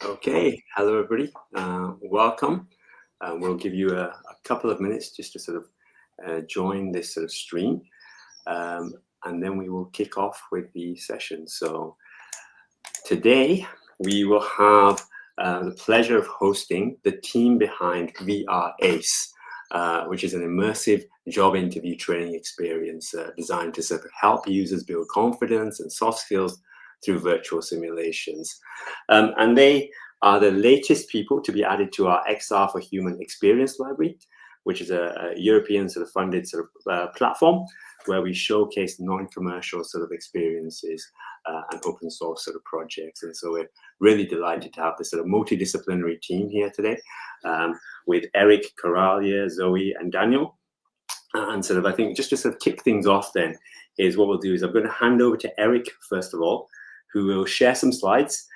Okay, hello everybody. Welcome. We'll give you a couple of minutes just to sort of join this sort of stream, and then we will kick off with the session. So today we will have the pleasure of hosting the team behind VR Ace, which is an immersive job interview training experience designed to sort of help users build confidence and soft skills through virtual simulations. And they are the latest people to be added to our XR for Human Experience Library, which is a European sort of funded sort of platform where we showcase non-commercial sort of experiences and open source sort of projects. And so we're really delighted to have this sort of multidisciplinary team here today with Eric, Coralia, Zoe, and Daniel. And sort of, I think, just to sort of kick things off then, is what we'll do is I'm going to hand over to Eric, first of all, who will share some slides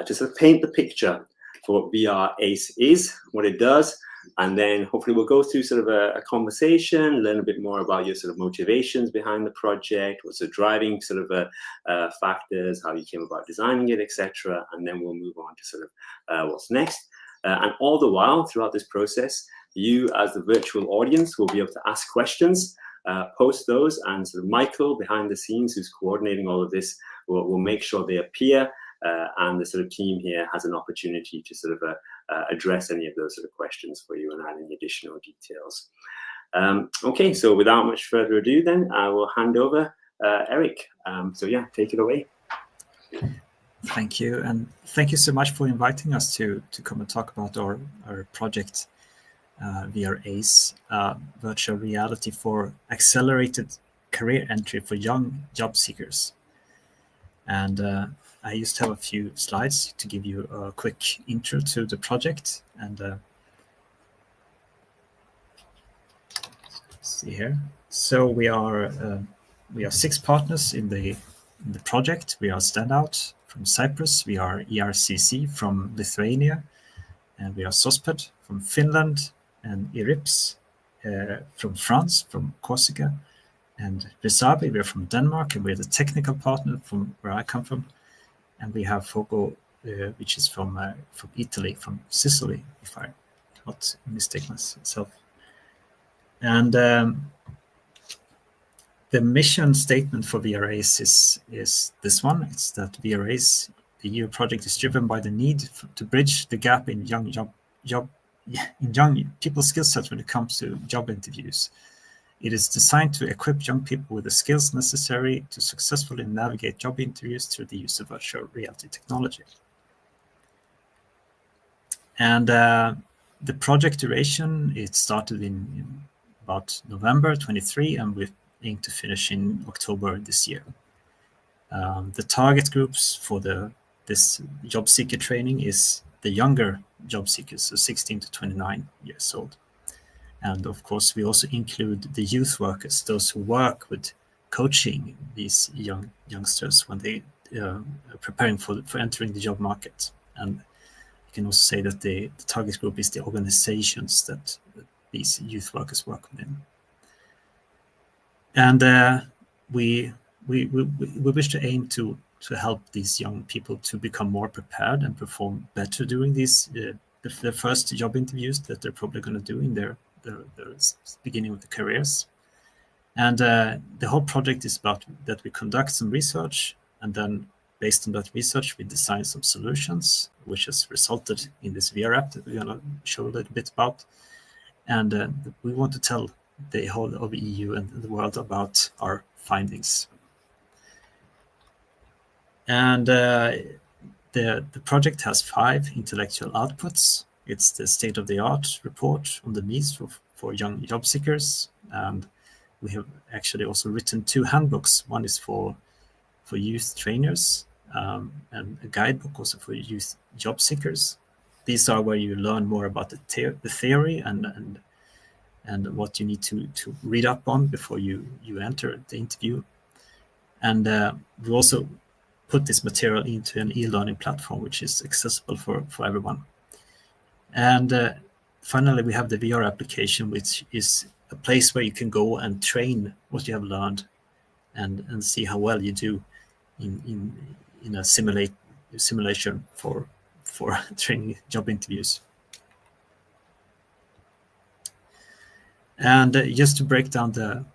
to sort of paint the picture for what VR Ace is, what it does, and then hopefully we'll go through sort of a conversation, learn a bit more about your sort of motivations behind the project, what's the driving sort of factors, how you came about designing it, etc. And then we'll move on to sort of what's next. And all the while, throughout this process, you as the virtual audience will be able to ask questions, post those, and sort of Michael behind the scenes, who's coordinating all of this, will make sure they appear, and the sort of team here has an opportunity to sort of address any of those sort of questions for you and add any additional details. Okay, so without much further ado then, I will hand over Eric. So yeah, take it away. Thank you, and thank you so much for inviting us to come and talk about our project, VR Ace, virtual reality for accelerated career entry for young job seekers. And I used to have a few slides to give you a quick intro to the project. And see here. So we are 6 partners in the project. We are Standout from Cyprus. We are ERCC from Lithuania, and we are SOSPED from Finland, and ERIPS from France, from Corsica, and Resabi, we're from Denmark, and we're the technical partner from where I come from. And we have Fogo, which is from Italy, from Sicily, if I not mistake myself. And the mission statement for VR Ace is this one. It's that VR Ace, the EU project, is driven by the need to bridge the gap in young people's skill sets when it comes to job interviews. It is designed to equip young people with the skills necessary to successfully navigate job interviews through the use of virtual reality technology. And the project duration, it started in about November 23, and we aim to finish in October this year. The target groups for this job seeker training is the younger job seekers, so 16 to 29 years old. And of course, we also include the youth workers, those who work with coaching these youngsters when they are preparing for entering the job market. And you can also say that the target group is the organizations that these youth workers work within. And we wish to aim to help these young people to become more prepared and perform better during these the first job interviews that they're probably going to do in their beginning of the careers. And the whole project is about that we conduct some research, and then based on that research we design some solutions, which has resulted in this VR app that we're going to show a little bit about. And we want to tell the whole of the EU and the world about our findings. And the project has 5 intellectual outputs. It's the state-of-the-art report on the needs for young job seekers. And we have actually also written 2 handbooks. One is for youth trainers, and a guidebook also for youth job seekers. These are where you learn more about the theory and what you need to read up on before you enter the interview. And we also put this material into an e-learning platform, which is accessible for everyone. And finally, we have the VR application, which is a place where you can go and train what you have learned and see how well you do in a simulation for for training job interviews. And just to break down the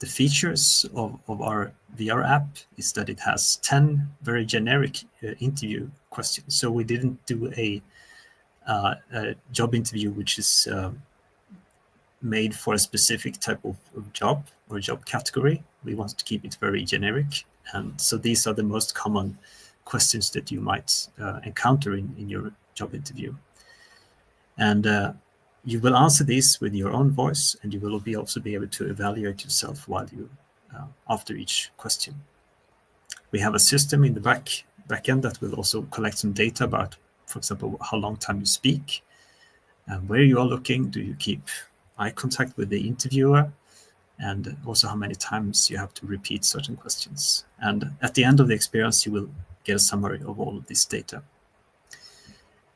features of our VR app is that it has 10 very generic interview questions. So we didn't do a job interview which is made for a specific type of job or job category. We want to keep it very generic. And so these are the most common questions that you might encounter in your job interview. And you will answer these with your own voice, and you will also be able to evaluate yourself while you after each question. We have a system in the back end that will also collect some data about, for example, how long time you speak, where you are looking, do you keep eye contact with the interviewer, and also how many times you have to repeat certain questions. And at the end of the experience, you will get a summary of all of this data.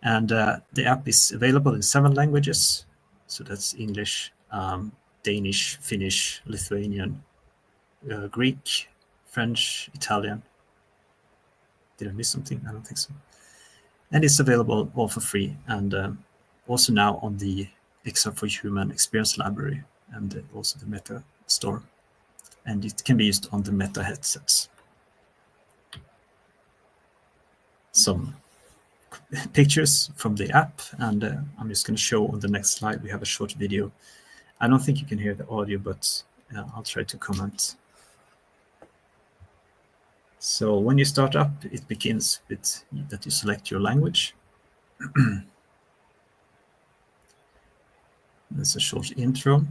And the app is available in 7 languages. So that's English, Danish, Finnish, Lithuanian, Greek, French, Italian. Did I miss something? I don't think so. And it's available all for free. And also now on the Exam for Human Experience Library and also the Meta store. And it can be used on the Meta headsets. Some pictures from the app, and I'm just going to show on the next slide. We have a short video. I don't think you can hear the audio, but I'll try to comment. So when you start up, it begins with that you select your language. There's a short intro.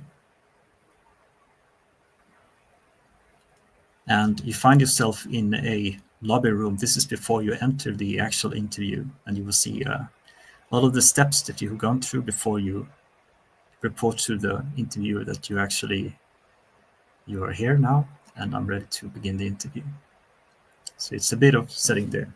And you find yourself in a lobby room. This is before you enter the actual interview, and you will see all of the steps that you've gone through before you report to the interviewer that you are here now, and I'm ready to begin the interview. So it's a bit of setting there.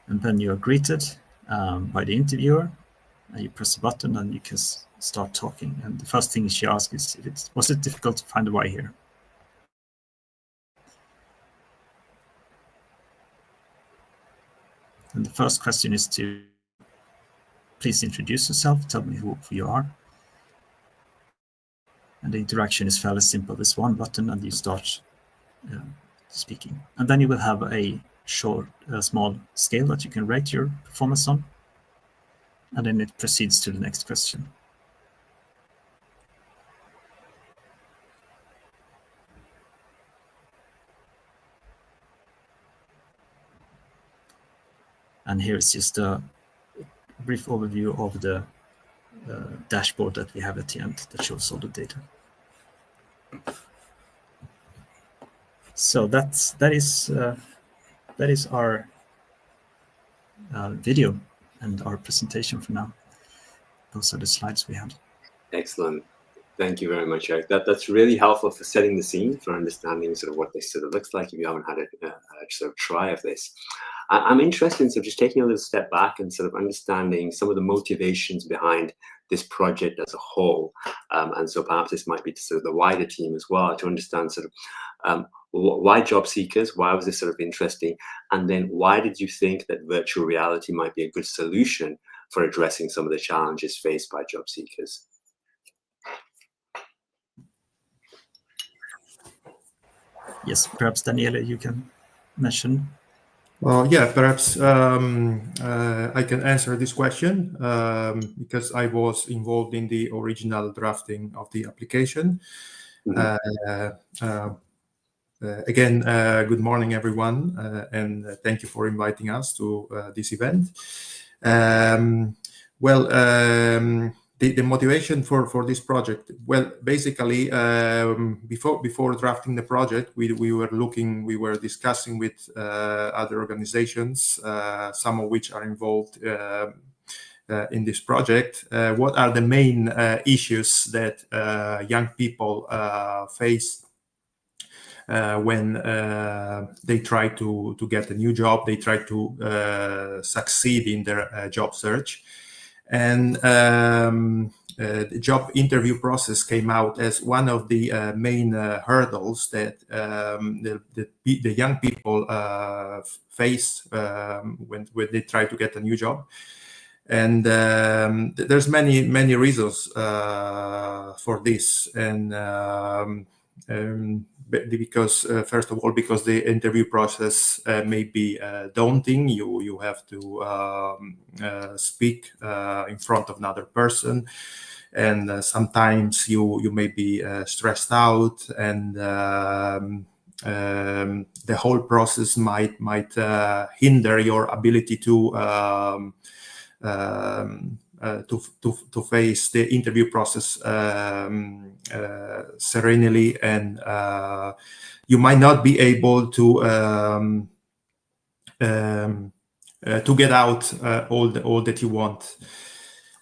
And then you are greeted by the interviewer, and you press a button and you can start talking. And the first thing she asks is, was it difficult to find a way here? And the first question is to please introduce yourself, tell me who you are. And the interaction is fairly simple. There's one button and you start speaking. And then you will have a small scale that you can rate your performance on. And then it proceeds to the next question. And here's just a brief overview of the dashboard that we have at the end that shows all the data. So that is our video and our presentation for now. Those are the slides we had. Excellent. Thank you very much, Eric. That's really helpful for setting the scene, for understanding sort of what this sort of looks like if you haven't had a sort of try of this. I'm interested in sort of just taking a little step back and sort of understanding some of the motivations behind this project as a whole. And so perhaps this might be to sort of the wider team as well, to understand sort of why job seekers, why was this sort of interesting? And then why did you think that virtual reality might be a good solution for addressing some of the challenges faced by job seekers? Yes, perhaps Daniele, you can mention. Well, yeah, perhaps I can answer this question because I was involved in the original drafting of the application. Mm-hmm. Again, good morning, everyone, and thank you for inviting us to this event. The motivation for this project, well, basically, before drafting the project, we were discussing with other organizations, some of which are involved in this project. What are the main issues that young people face when they try to get a new job, they try to succeed in their job search? And the job interview process came out as one of the main hurdles that the young people face when they try to get a new job. And there's many reasons for this, and because first of all, because the interview process may be daunting. You have to speak in front of another person, and sometimes you may be stressed out, and the whole process might hinder your ability to face the interview process serenely, and you might not be able to get out all that you want.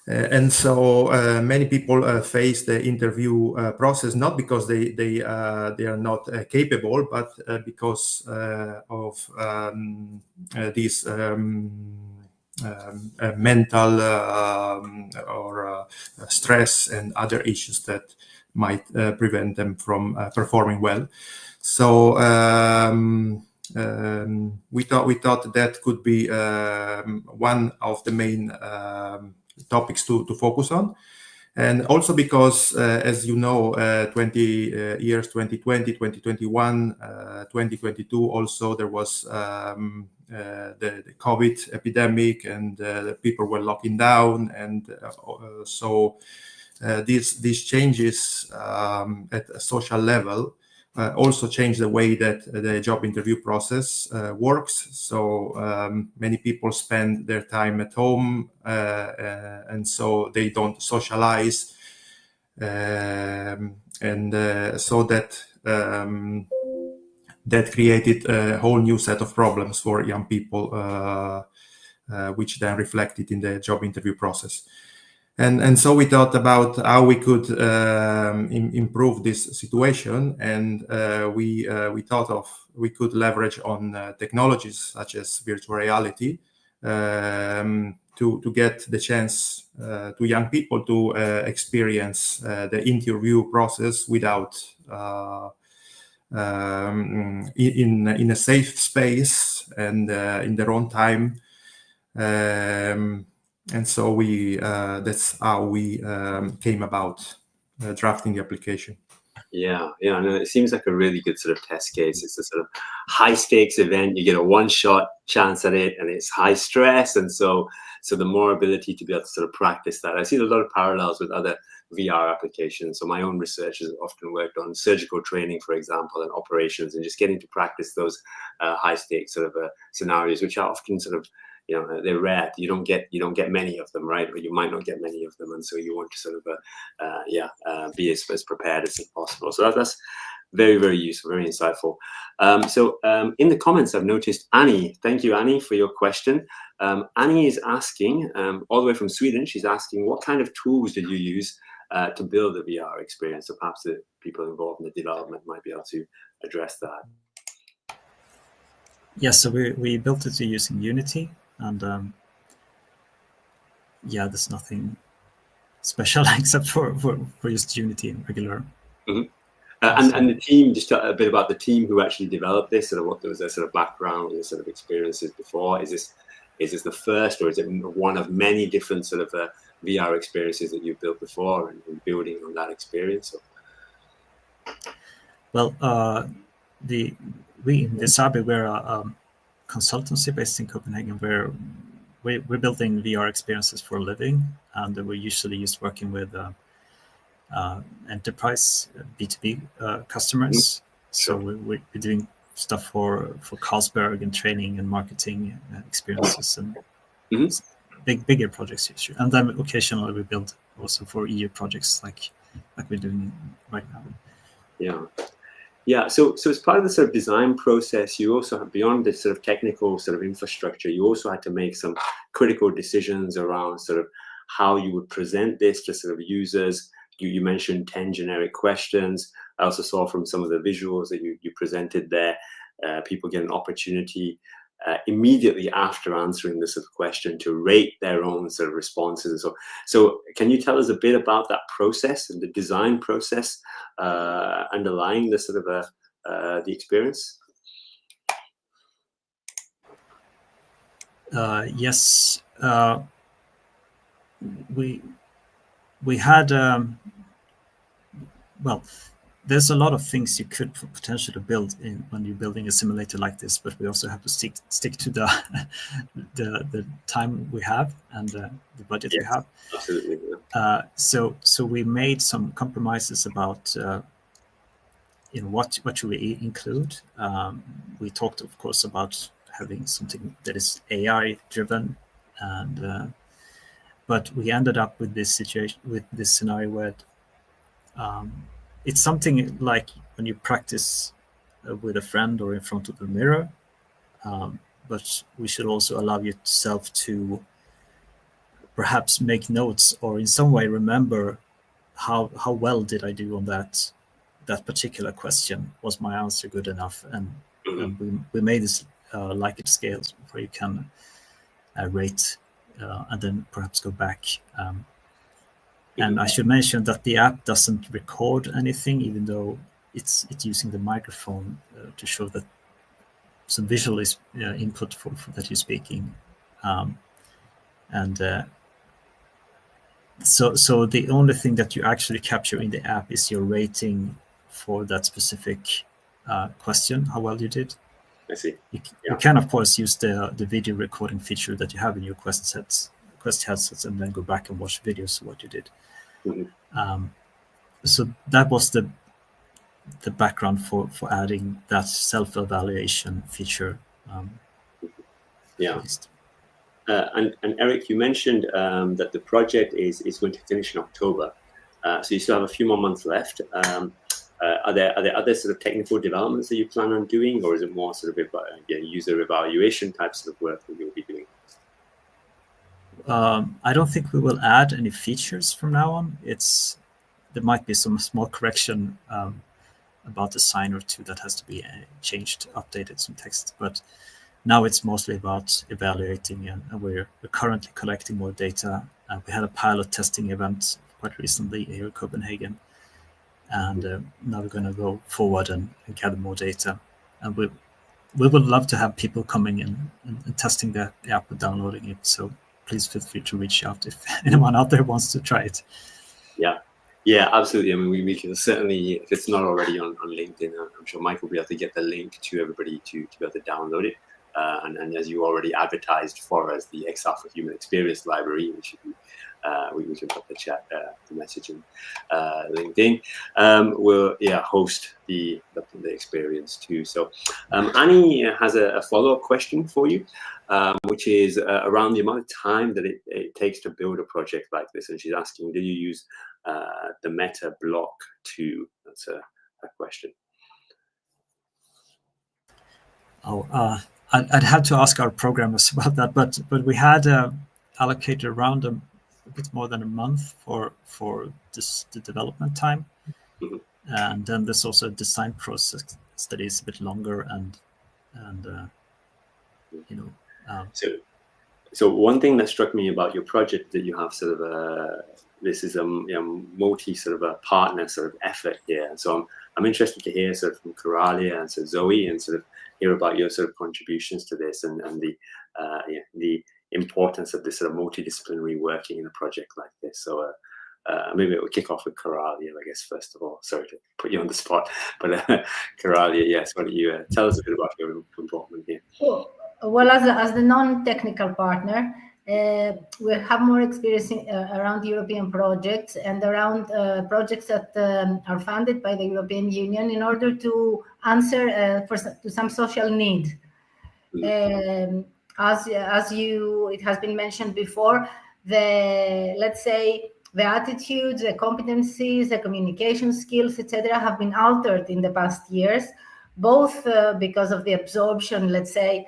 And so many people face the interview process not because they are not capable, but because of these mental or stress and other issues that might prevent them from performing well. So we thought that could be one of the main topics to focus on. And also because, as you know, 2020, 2021, 2022, also there was the COVID epidemic, and people were locking down. And so these changes at a social level also change the way that the job interview process works. So many people spend their time at home, and so they don't socialize, and so that that created a whole new set of problems for young people, which then reflected in the job interview process. And so we thought about how we could improve this situation, and we thought we could leverage on technologies such as virtual reality to get the chance to young people to experience the interview process without in a safe space and in their own time. And so that's how we came about drafting the application. Yeah, no, it seems like a really good sort of test case. It's a sort of high stakes event. You get a one-shot chance at it, and it's high stress. And so the more ability to be able to sort of practice that. I see a lot of parallels with other VR applications. So my own research has often worked on surgical training, for example, and operations, and just getting to practice those high stakes sort of scenarios, which are often sort of, they're rare. You don't get many of them, right? Or you might not get many of them, and so you want to sort of be as prepared as possible. So that's very, very useful, very insightful. So in the comments, I've noticed Annie. Thank you, Annie, for your question. Annie is asking, all the way from Sweden. She's asking, what kind of tools did you use to build the VR experience? So perhaps the people involved in the development might be able to address that. Yes, so we built it using Unity. And there's nothing special except for just Unity and regular. Mm-hmm. And the team, just a bit about the team who actually developed this, sort of what was their sort of background and sort of experiences before. Is this the first, or is it one of many different sort of VR experiences that you've built before, and building on that experience? Well, we in Desabi, we're a consultancy based in Copenhagen, where we're building VR experiences for a living, and we're usually just working with enterprise B2B customers. So we're doing stuff for Carlsberg and training and marketing experiences and bigger projects usually. And then occasionally we build also for EU projects like we're doing right now. Yeah, so as part of the sort of design process, you also have, beyond the sort of technical sort of infrastructure, you also had to make some critical decisions around sort of how you would present this to sort of users. You mentioned 10 generic questions. I also saw from some of the visuals that you presented there, people get an opportunity immediately after answering this sort of question to rate their own sort of responses. So can you tell us a bit about that process and the design process underlying the sort of the experience? Yes, we had well, there's a lot of things you could potentially build in when you're building a simulator like this, but we also have to stick to the time we have and the budget we have. Absolutely. So we made some compromises about what should we include. We talked, of course, about having something that is AI driven, and but we ended up with this situation, with this scenario where it's something like when you practice with a friend or in front of the mirror, but we should also allow yourself to perhaps make notes or in some way remember how well did I do on that particular question. Was my answer good enough? And we made this Likert scales where you can rate and then perhaps go back. And I should mention that the app doesn't record anything, even though it's using the microphone to show that some visual is input for that you're speaking. So the only thing that you actually capture in the app is your rating for that specific question, how well you did. I see. You can, of course, use the video recording feature that you have in your Quest headsets and then go back and watch videos of what you did. So that was the background for adding that self-evaluation feature. And Eric, you mentioned that the project is going to finish in October, so you still have a few more months left. Are there other sort of technical developments that you plan on doing, or is it more sort of user evaluation types of work that you'll be doing? I don't think we will add any features from now on. There might be some small correction about a sign or two that has to be changed, updated, some text, but now it's mostly about evaluating, and we're currently collecting more data. We had a pilot testing event quite recently here in Copenhagen, and now we're going to go forward and gather more data. And we would love to have people coming in and testing the app and downloading it. So please feel free to reach out if anyone out there wants to try it. Yeah, absolutely. I mean, we can certainly, if it's not already on LinkedIn, I'm sure Mike will be able to get the link to everybody to be able to download it. And as you already advertised for us, the XR for Human Experience library, which we can put the message in LinkedIn, will host the experience too. So Annie has a follow-up question for you, which is around the amount of time that it takes to build a project like this. And she's asking, do you use the Meta Block 2? That's a question. I'd have to ask our programmers about that, but we had allocated around a bit more than a month for the development time, and then there's also a design process that is a bit longer and So one thing that struck me about your project that you have sort of this is a multi sort of a partner sort of effort here. And so I'm interested to hear sort of from Coralia and so Zoe and sort of hear about your sort of contributions to this and the importance of this sort of multidisciplinary working in a project like this. So maybe it will kick off with Coralia, I guess, first of all. Sorry to put you on the spot, but Coralia, yes, why don't you tell us a bit about your involvement here? Well, as the non-technical partner, we have more experience around European projects and around projects that are funded by the European Union in order to answer to some social need. As it has been mentioned before, let's say the attitudes, the competencies, the communication skills, etc., have been altered in the past years, both because of the absorption, let's say,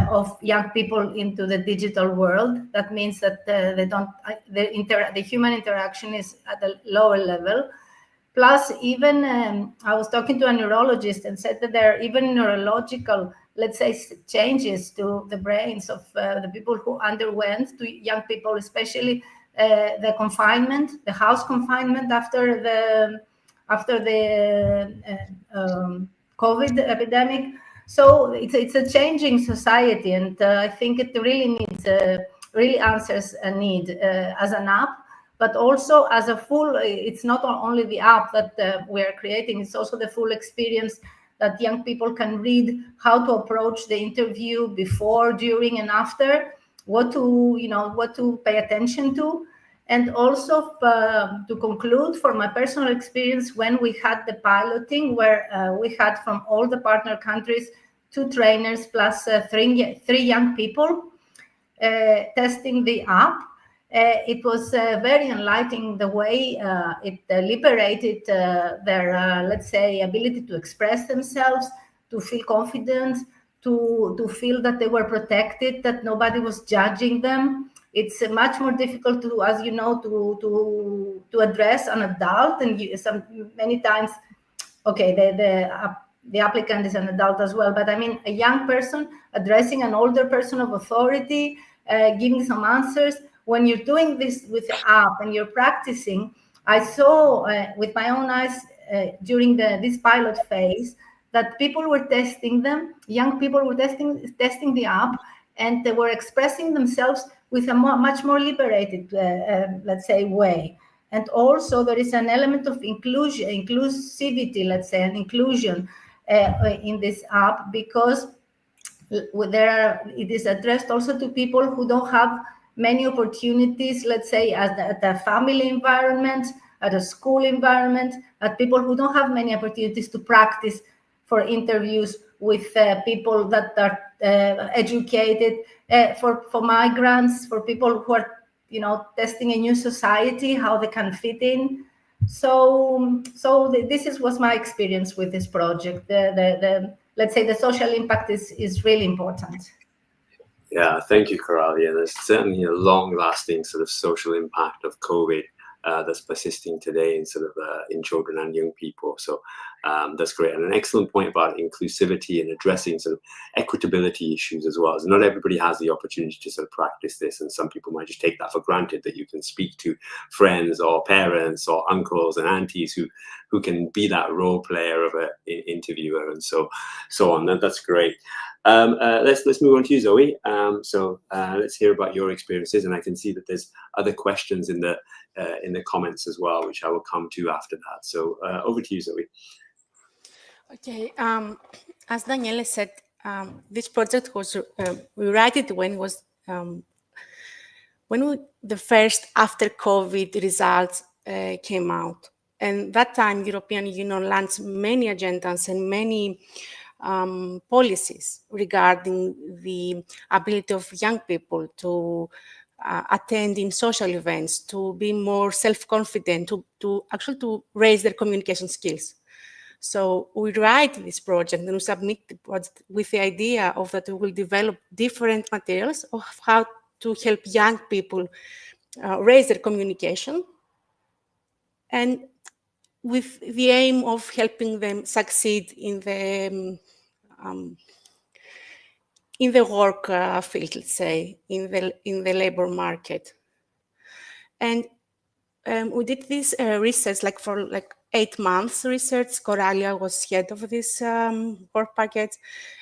of young people into the digital world. That means that the human interaction is at a lower level. Plus, even I was talking to a neurologist and said that there are even neurological let's say, changes to the brains of the people who underwent, to young people especially, the confinement, the house confinement after the COVID epidemic. So it's a changing society, and I think it really needs really answers a need as an app, but also as a full. It's not only the app that we are creating; it's also the full experience that young people can read, how to approach the interview before, during, and after, what to pay attention to. And also to conclude, for my personal experience, when we had the piloting, where we had from all the partner countries 2 trainers plus 3 young people testing the app, it was very enlightening the way it liberated their, let's say, ability to express themselves, to feel confident, to feel that they were protected, that nobody was judging them. It's much more difficult to, as you know, to address an adult, and many times, okay, the applicant is an adult as well, but I mean a young person addressing an older person of authority, giving some answers. When you're doing this with the app and you're practicing, I saw with my own eyes during this pilot phase that people were testing them, young people were testing the app, and they were expressing themselves with a much more liberated, let's say, way. And also there is an element of inclusivity, let's say, and inclusion in this app, because it is addressed also to people who don't have many opportunities, let's say, at a family environment, at a school environment, at people who don't have many opportunities to practice for interviews with people that are educated, for migrants, for people who are, testing a new society, how they can fit in. So this was my experience with this project. Let's say the social impact is really important. Yeah, thank you, Coralia. There's certainly a long-lasting sort of social impact of COVID that's persisting today in children and young people. So that's great, and an excellent point about inclusivity and addressing sort of equitability issues as well. So not everybody has the opportunity to sort of practice this, and some people might just take that for granted, that you can speak to friends or parents or uncles and aunties who can be that role player of an interviewer, and so on. That's great. Let's move on to you, Zoe. So let's hear about your experiences, and I can see that there's other questions in the comments as well, which I will come to after that. So over to you, Zoe. Okay. As Daniele said, this project was we write it when it was the first after COVID results came out, and that time European Union launched many agendas and many policies regarding the ability of young people to attend in social events, to be more self-confident, to raise their communication skills. So we write this project and we submit the project with the idea of that we will develop different materials of how to help young people raise their communication, and with the aim of helping them succeed in the work field, let's say, in the labor market. And we did this research for 8 months research. Coralia was head of this work package.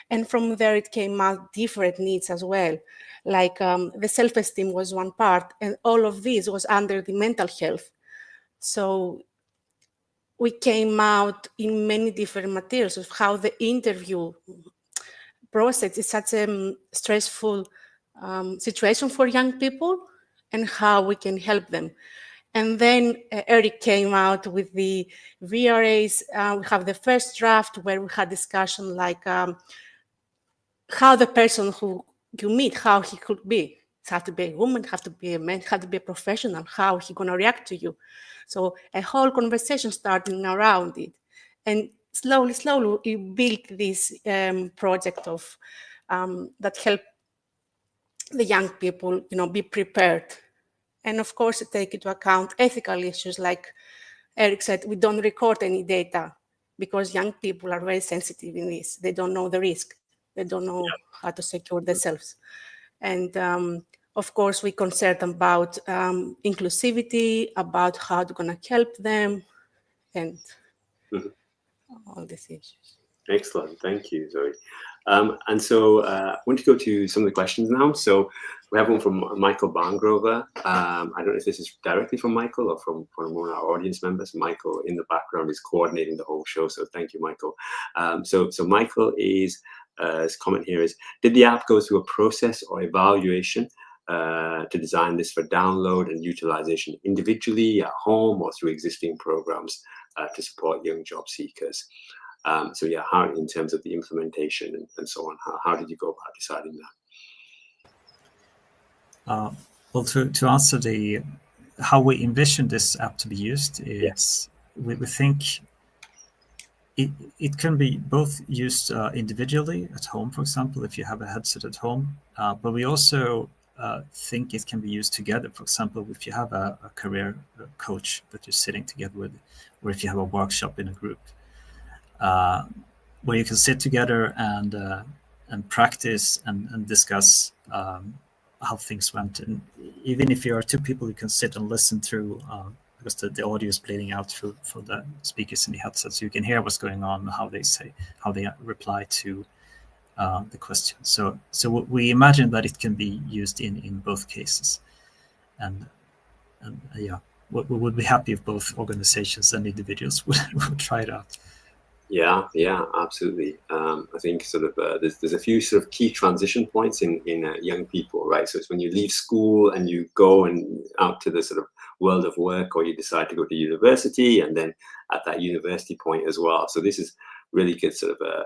And from there, it came out different needs as well. The self-esteem was one part, and all of this was under the mental health. So we came out in many different materials of how the interview process is such a stressful situation for young people and how we can help them. And then Eric came out with the VRAs. We have the first draft where we had discussion how the person who you meet, how he could be. It has to be a woman, it has to be a man, it has to be a professional, how he's going to react to you. So a whole conversation starting around it. And slowly, we built this project of that help the young people, be prepared. And of course, take into account ethical issues. Like Eric said, we don't record any data because young people are very sensitive in this. They don't know the risk. They don't know how to secure themselves. And of course, we concerned about inclusivity, about how to gonna help them, and all these issues. Excellent, thank you, Zoe. And so I want to go to some of the questions now. So we have one from Michael Barngrover. I don't know if this is directly from Michael or from one of our audience members. Michael in the background is coordinating the whole show, so thank you, Michael. So Michael his comment here is, did the app go through a process or evaluation to design this for download and utilization individually, at home, or through existing programs to support young job seekers? So yeah, how in terms of the implementation and so on, how did you go about deciding that? Well, to answer how we envision this app to be used, it's we think it can be both used individually at home, for example, if you have a headset at home, but we also think it can be used together. For example, if you have a career coach that you're sitting together with, or if you have a workshop in a group, where you can sit together and practice and discuss how things went. And even if you are two people, you can sit and listen through because the audio is bleeding out through the speakers in the headset, so you can hear what's going on, how they reply to the question. So we imagine that it can be used in both cases, and yeah, we would be happy if both organizations and individuals would try it out. Yeah, absolutely. I think sort of there's a few sort of key transition points in young people, right? So it's when you leave school and you go and out to the sort of world of work, or you decide to go to university, and then at that university point as well. So this is really good sort of a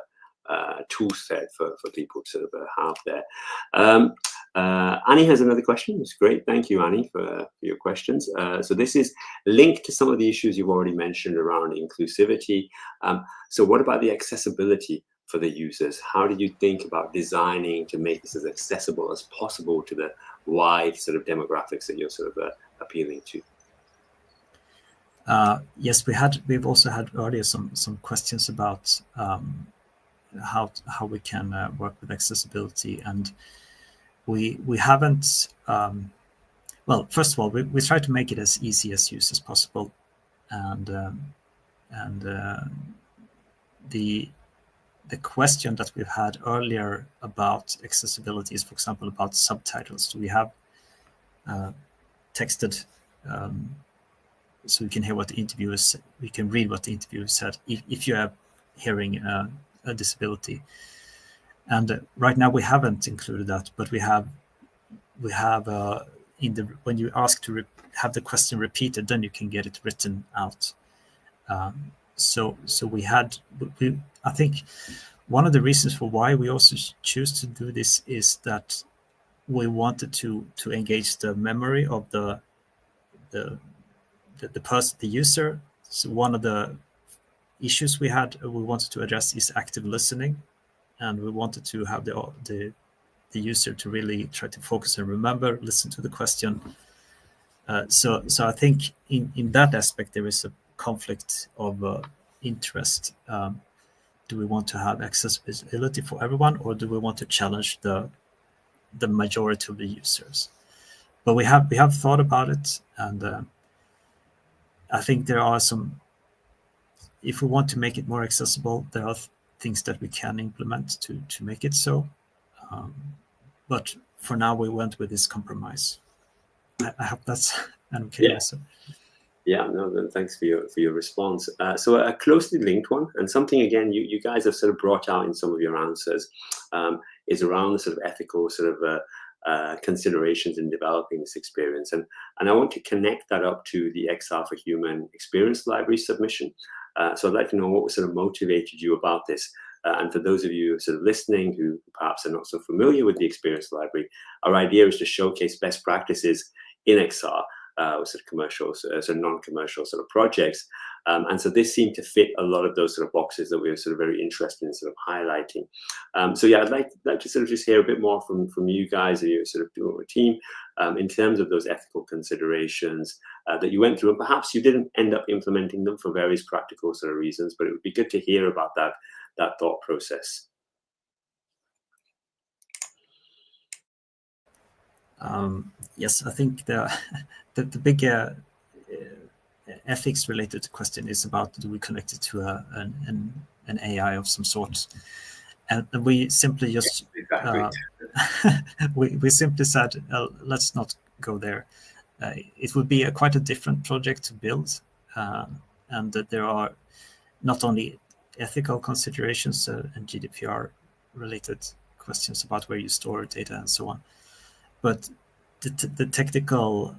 tool set for people to sort of have there. Annie has another question. It's great. Thank you, Annie, for your questions. So this is linked to some of the issues you've already mentioned around inclusivity. So what about the accessibility for the users? How did you think about designing to make this as accessible as possible to the wide sort of demographics that you're sort of appealing to? Yes, we've also had earlier some questions about how we can work with accessibility, and we haven't. Well, first of all, we try to make it as easy as use as possible, and the question that we've had earlier about accessibility is, for example, about subtitles. Do we have texted so we can hear what the interviewers, we can read what the interviewer said if you are hearing a disability. And right now we haven't included that, but we have when you ask to have the question repeated, then you can get it written out. So I think one of the reasons for why we also choose to do this is that we wanted to engage the memory of the person, the user. So one of the issues we wanted to address is active listening, and we wanted to have the user to really try to focus and remember, listen to the question. So I think in that aspect there is a conflict of interest. Do we want to have accessibility for everyone, or do we want to challenge the majority of the users? But we have thought about it, and I think there are some. If we want to make it more accessible, there are things that we can implement to make it so. But for now, we went with this compromise. I hope that's an okay answer. Yeah, no, then thanks for your response. So a closely linked one, and something again you guys have sort of brought out in some of your answers, is around the sort of ethical sort of considerations in developing this experience, and I want to connect that up to the XR for Human Experience Library submission. So I'd like to know what sort of motivated you about this. And for those of you sort of listening who perhaps are not so familiar with the Experience Library, our idea is to showcase best practices in XR, sort of commercial, sort of non-commercial sort of projects. And so this seemed to fit a lot of those sort of boxes that we were sort of very interested in sort of highlighting. So yeah, I'd like to sort of just hear a bit more from you guys, or your sort of doing a team, in terms of those ethical considerations that you went through, and perhaps you didn't end up implementing them for various practical sort of reasons, but it would be good to hear about that thought process. Yes, I think the big ethics related question is about, do we connect it to an AI of some sort? And we simply just we simply said, let's not go there. It would be quite a different project to build, and that there are not only ethical considerations and GDPR related questions about where you store data and so on, but the technical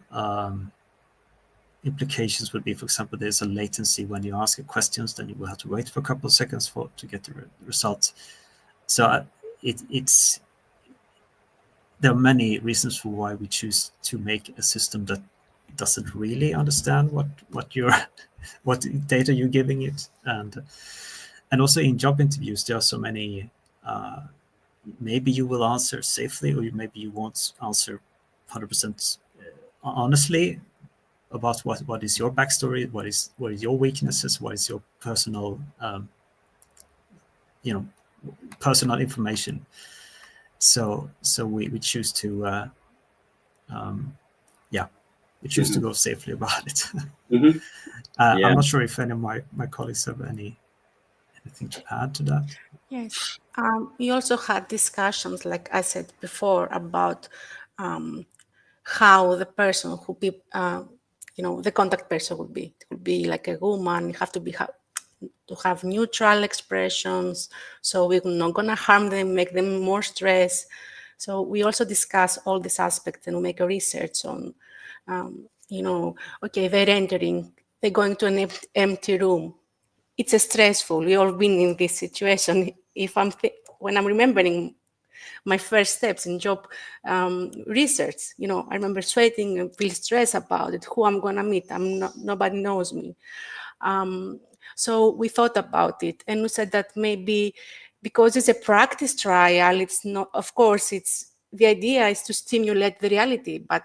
implications would be, for example, there's a latency when you ask questions, then you will have to wait for a couple of seconds to get the result. So there are many reasons for why we choose to make a system that doesn't really understand what data you're giving it, and also in job interviews there are so many. Maybe you will answer safely, or maybe you won't answer 100% honestly about what is your backstory, what is your weaknesses, what is your personal personal information. So we choose to we choose to go safely about it. Mm-hmm. Yeah. I'm not sure if any of my colleagues have anything to add to that. Yes. We also had discussions, like I said before, about how the person who be, the contact person would be. It would be like a woman. You have to have neutral expressions, so we're not gonna harm them, make them more stressed. So we also discuss all these aspects and make a research on, okay, they're going to an empty room. It's stressful. We all been in this situation. When I'm remembering my first steps in job research, I remember sweating and feel stressed about it. Who I'm gonna meet? Nobody knows me. So we thought about it, and we said that maybe because it's a practice trial, it's not. Of course, the idea is to stimulate the reality, but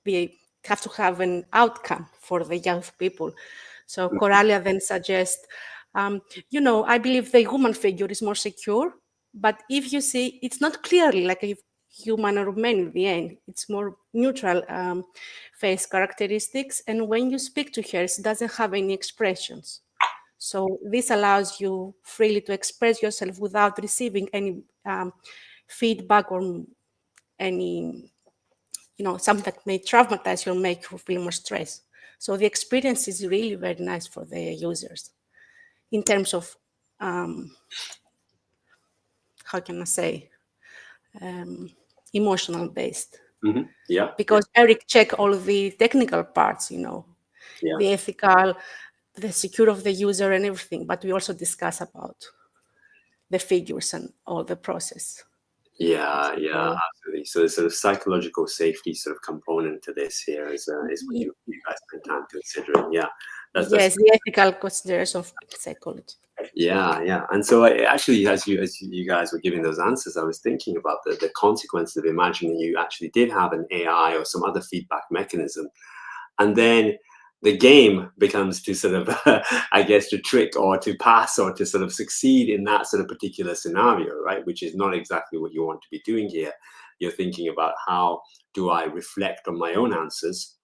we have to have an outcome for the young people. So Coralia then suggests, I believe the human figure is more secure, but if you see, it's not clearly like a human or man in the end, it's more neutral face characteristics. And when you speak to her, it doesn't have any expressions. So this allows you freely to express yourself without receiving any feedback or any, something that may traumatize you or make you feel more stressed. So the experience is really very nice for the users in terms of, how can I say, emotional based. Mm-hmm. Yeah. Because Eric checked all of the technical parts, the ethical, the secure of the user and everything, but we also discuss about the figures and all the process. Yeah, absolutely. So the sort of psychological safety sort of component to this here is what you guys spend time considering. Yeah. That's the ethical considerations of psychology. Yeah. And so actually, as you guys were giving those answers, I was thinking about the consequences of imagining you actually did have an AI or some other feedback mechanism. And then the game becomes to sort of, I guess, to trick or to pass or to sort of succeed in that sort of particular scenario, right? Which is not exactly what you want to be doing here. You're thinking about how do I reflect on my own answers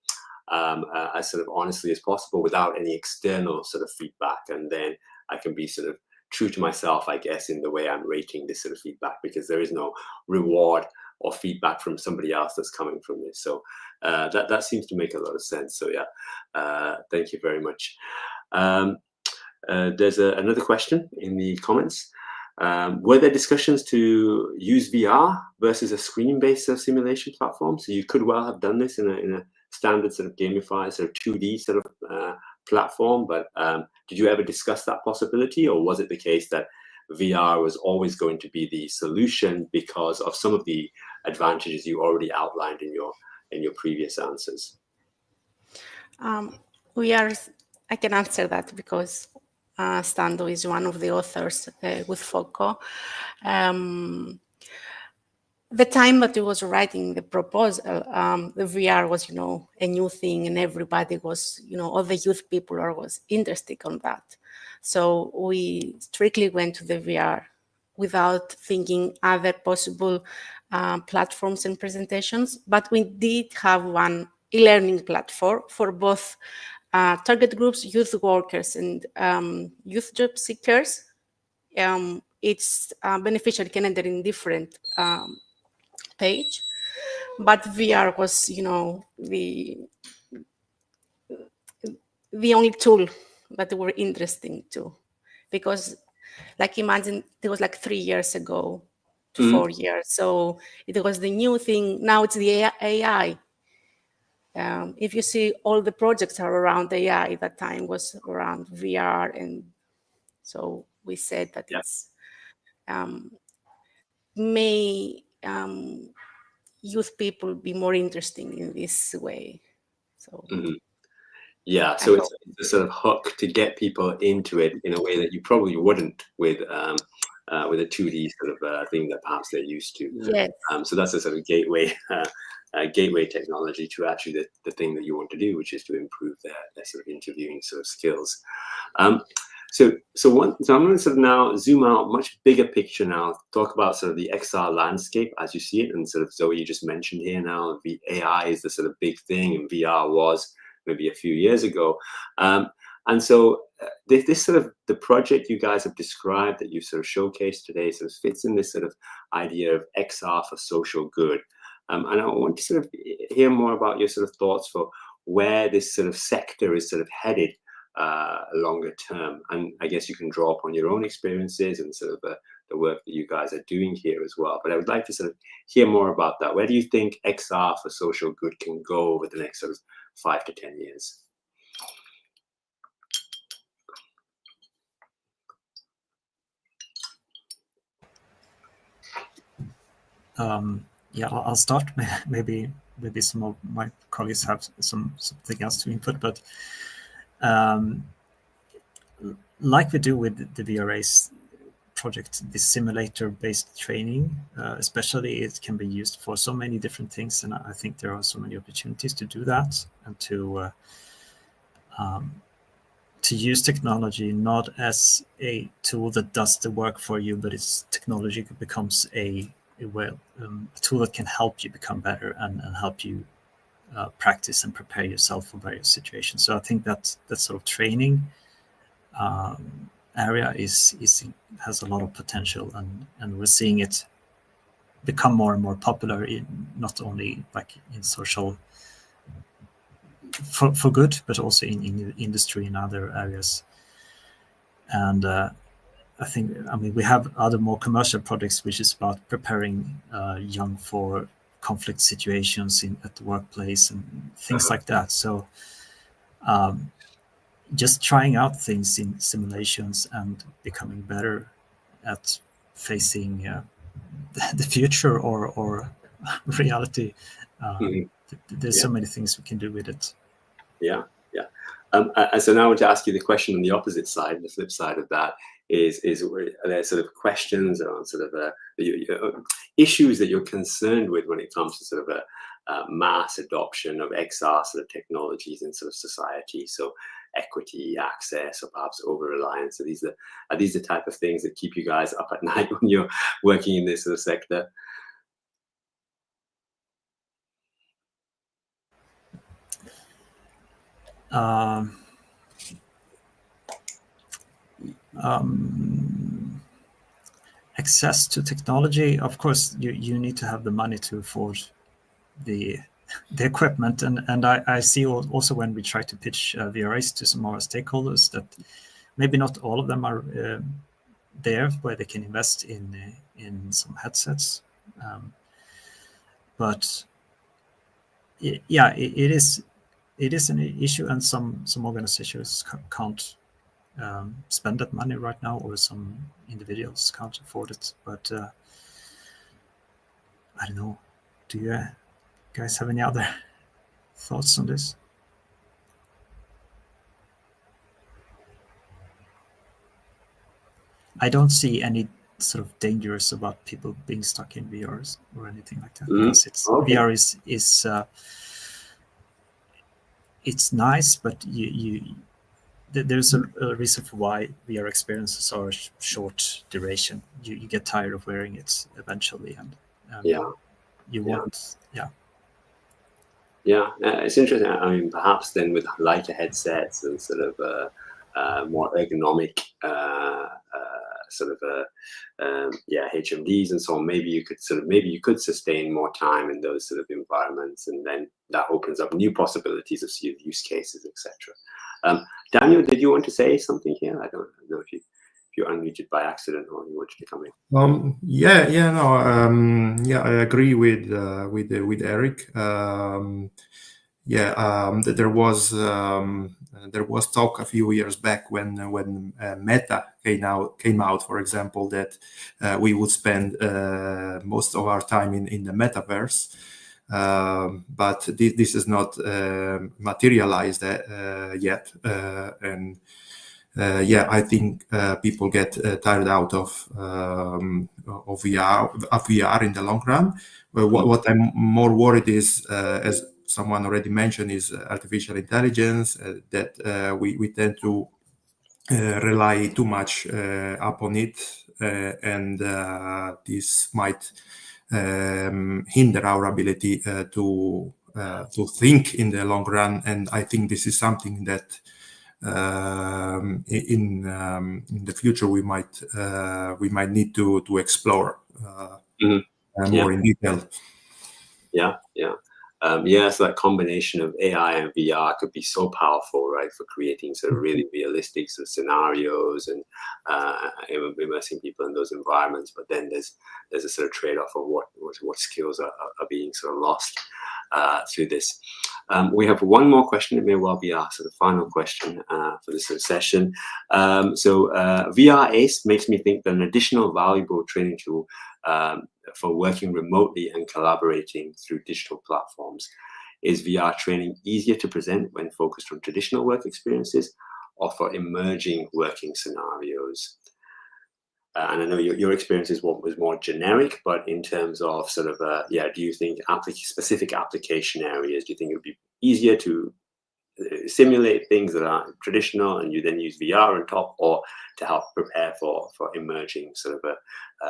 as sort of honestly as possible without any external sort of feedback. And then I can be sort of true to myself, I guess, in the way I'm rating this sort of feedback, because there is no reward or feedback from somebody else that's coming from this. So that seems to make a lot of sense. So yeah, thank you very much. There's another question in the comments. Were there discussions to use VR versus a screen-based simulation platform? So you could well have done this in a standard sort of gamified sort of 2D sort of platform, but did you ever discuss that possibility, or was it the case that VR was always going to be the solution because of some of the advantages you already outlined in your previous answers? I can answer that because Stando is one of the authors with FOCO. The time that he was writing the proposal, the VR was, a new thing, and everybody was, all the youth people was interested on that. So we strictly went to the VR without thinking other possible platforms and presentations, but we did have one e-learning platform for both target groups, youth workers, and youth job seekers. It's beneficial, can enter in different page, but VR was, the only tool that were interesting too, because imagine it was 3 years ago to 4 years, so it was the new thing. Now it's the AI. If you see, all the projects are around AI. That time was around VR, and so we said that it's may youth people be more interesting in this way. So yeah, so it's a sort of hook to get people into it in a way that you probably wouldn't with a 2D sort of thing that perhaps they're used to. Yes. So that's a sort of gateway gateway technology to actually the thing that you want to do, which is to improve their sort of interviewing sort of skills. So I'm going to sort of now zoom out, much bigger picture now, talk about sort of the XR landscape as you see it, and sort of Zoe, you just mentioned here now, the AI is the sort of big thing, and VR was maybe a few years ago. And so this sort of, the project you guys have described that you sort of showcased today sort of fits in this sort of idea of XR for social good. And I want to sort of hear more about your sort of thoughts for where this sort of sector is sort of headed longer term. And I guess you can draw upon your own experiences and sort of the work that you guys are doing here as well. But I would like to sort of hear more about that. Where do you think XR for social good can go over the next sort of 5 to 10 years? Yeah, I'll start. Maybe some of my colleagues have something else to input, but like we do with the VRA's project, this simulator-based training, especially, it can be used for so many different things, and I think there are so many opportunities to do that and to use technology not as a tool that does the work for you, but it's technology becomes a tool that can help you become better and help you practice and prepare yourself for various situations. So I think that sort of training area has a lot of potential, and we're seeing it become more and more popular, not only in social for good, but also in industry and other areas. And we have other more commercial projects, which is about preparing young for conflict situations at the workplace and things like that. So just trying out things in simulations and becoming better at facing the future or reality. There's so many things we can do with it. Yeah. So now I want to ask you the question on the opposite side, the flip side of that is are there sort of questions around sort of issues that you're concerned with when it comes to sort of a mass adoption of XR sort of technologies in sort of society? So equity, access, or perhaps over-reliance. Are these the type of things that keep you guys up at night when you're working in this sort of sector? Access to technology, of course, you need to have the money to afford the equipment, and I see also when we try to pitch VRAs to some of our stakeholders that maybe not all of them are there where they can invest in some headsets, but yeah, it is an issue, and some organizations can't spend that money right now, or some individuals can't afford it. But I don't know, do you guys have any other thoughts on this? I don't see any sort of dangerous about people being stuck in VRs or anything like that, because VR is it's nice, but there's a reason for why VR experiences are short duration. You get tired of wearing it eventually, and you Yeah. want. Yeah. Yeah, it's interesting. I mean, perhaps then with lighter headsets and sort of more ergonomic HMDs and so on, maybe you could sustain more time in those sort of environments, and then that opens up new possibilities of use cases, etc. Daniel, did you want to say something here? I don't know if you're unmuted by accident or you wanted to come in. I agree with Eric. There was talk a few years back when Meta came out, for example, that we would spend most of our time in the metaverse. But this is not materialized yet, and I think people get tired out of VR in the long run. What I'm more worried is, as someone already mentioned, is artificial intelligence, that we tend to rely too much upon it, and this might hinder our ability to think in the long run. And I think this is something that in the future we might need to explore more in detail. So that combination of AI and VR could be so powerful, right, for creating sort of really realistic sort of scenarios and immersing people in those environments. But then there's a sort of trade-off of what skills are being sort of lost through this. We have one more question. It may well be our sort of final question for this sort of session. VR ACE makes me think that an additional valuable training tool for working remotely and collaborating through digital platforms. Is VR training easier to present when focused on traditional work experiences or for emerging working scenarios? And I know your experience was more generic, but in terms of sort of, do you think specific application areas, do you think it would be easier to simulate things that are traditional and you then use VR on top, or to help prepare for emerging sort of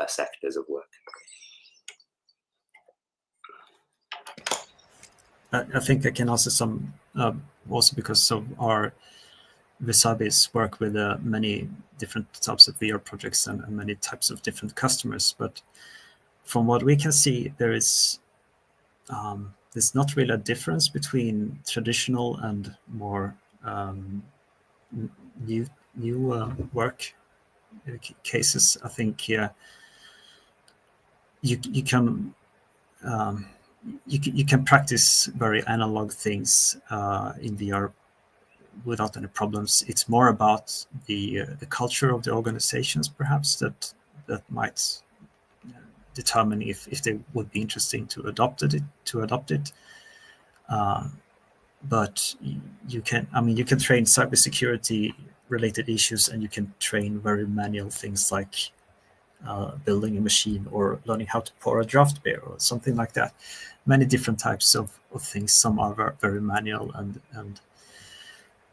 sectors of work? I think I can answer some also because of our Visabis work with many different types of VR projects and many types of different customers. But from what we can see, there's not really a difference between traditional and more new work cases. I think you can practice very analog things in VR without any problems. It's more about the culture of the organizations, perhaps, that might determine if they would be interesting to adopt it. But you can train cybersecurity related issues, and you can train very manual things like building a machine or learning how to pour a draft beer or something like that. Many different types of things. Some are very manual, and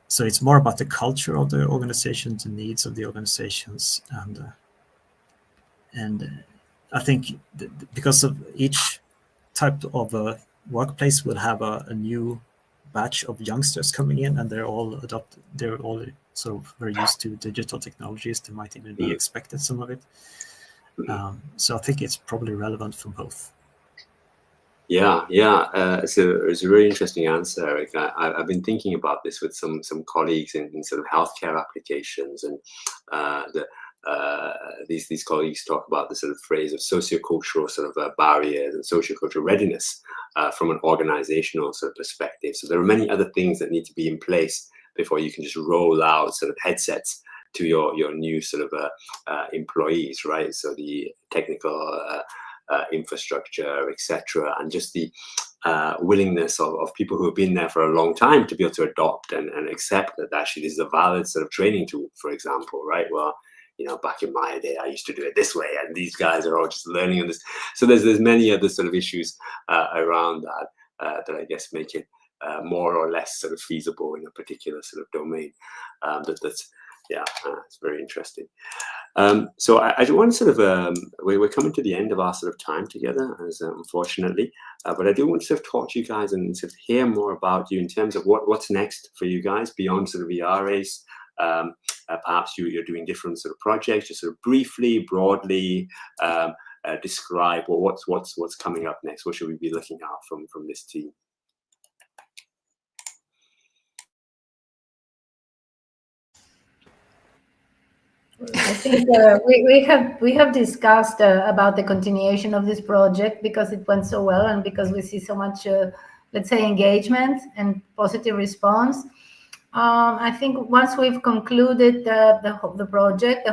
so it's more about the culture of the organization, the needs of the organizations, and I think because of each type of a workplace will have a new batch of youngsters coming in, and they're all sort of very used to digital technologies. They might even be expected some of it. So I think it's probably relevant for both. It's a really interesting answer, Eric. I've been thinking about this with some colleagues in sort of healthcare applications, and these colleagues talk about the sort of phrase of sociocultural sort of barriers and sociocultural readiness from an organizational sort of perspective. So there are many other things that need to be in place before you can just roll out sort of headsets to your new sort of employees, right? So the technical infrastructure, etc., and just the willingness of people who have been there for a long time to be able to adopt and accept that actually this is a valid sort of training tool, for example, right? Well, back in my day, I used to do it this way, and these guys are all just learning on this. So there's many other sort of issues around that that I guess make it more or less sort of feasible in a particular sort of domain. yeah, it's very interesting. So I do want to sort of, we're coming to the end of our sort of time together, as unfortunately, but I do want to sort of talk to you guys and sort of hear more about you in terms of what's next for you guys beyond sort of VRACE. Perhaps you're doing different sort of projects. Just sort of briefly, broadly describe what's coming up next. What should we be looking at from this team? I think we have discussed about the continuation of this project because it went so well and because we see so much, let's say, engagement and positive response. I think once we've concluded the whole project,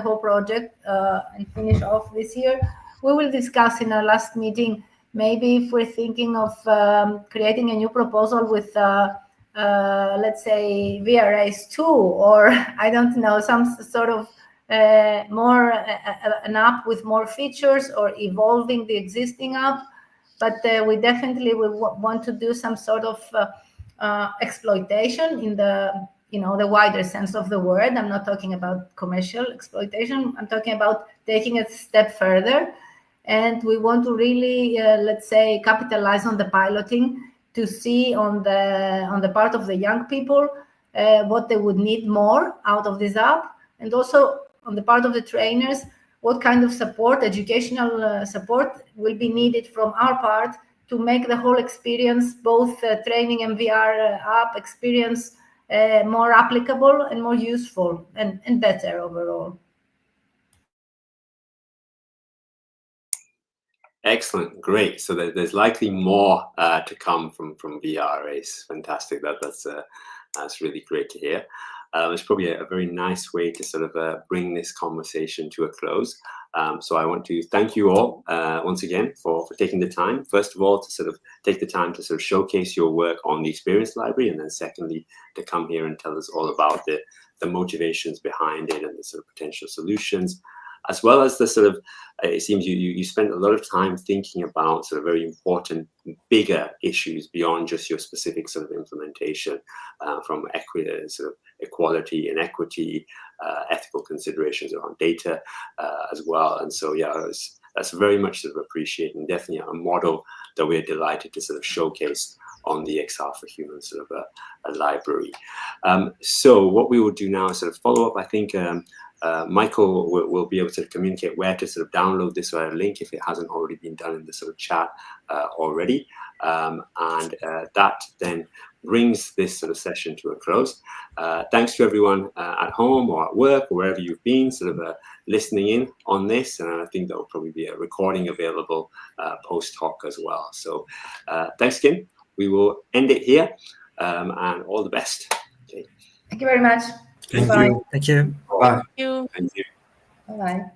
and finish off this year, we will discuss in our last meeting maybe if we're thinking of creating a new proposal with, let's say, VRACE 2, or I don't know, some sort of more an app with more features or evolving the existing app. But we definitely will want to do some sort of exploitation in the the wider sense of the word. I'm not talking about commercial exploitation. I'm talking about taking it a step further, and we want to really let's say capitalize on the piloting to see on the part of the young people what they would need more out of this app, and also on the part of the trainers what kind of support, educational support, will be needed from our part to make the whole experience, both training and VR app experience, more applicable and more useful and better overall. Excellent, great. So there's likely more to come from VRACE. Fantastic. That's really great to hear. It's probably a very nice way to sort of bring this conversation to a close. So I want to thank you all once again for taking the time, first of all, to sort of take the time to sort of showcase your work on the Experience Library, and then secondly, to come here and tell us all about the motivations behind it and the sort of potential solutions, as well as the sort of, it seems you spent a lot of time thinking about sort of very important, bigger issues beyond just your specific sort of implementation, from sort of equality and equity, ethical considerations around data as well. And so, yeah, that's very much sort of appreciated, and definitely a model that we're delighted to sort of showcase on the XR for Humans sort of a library. So what we will do now is sort of follow up. I think Michael will be able to communicate where to sort of download this link if it hasn't already been done in the sort of chat already. And that then brings this sort of session to a close. Thanks to everyone at home or at work or wherever you've been sort of listening in on this. And I think there will probably be a recording available post hoc as well. So thanks again. We will end it here, and all the best. Okay. Thank you very much. Thank Bye. you. Thank you. Bye. Thank you. Thank you. Bye.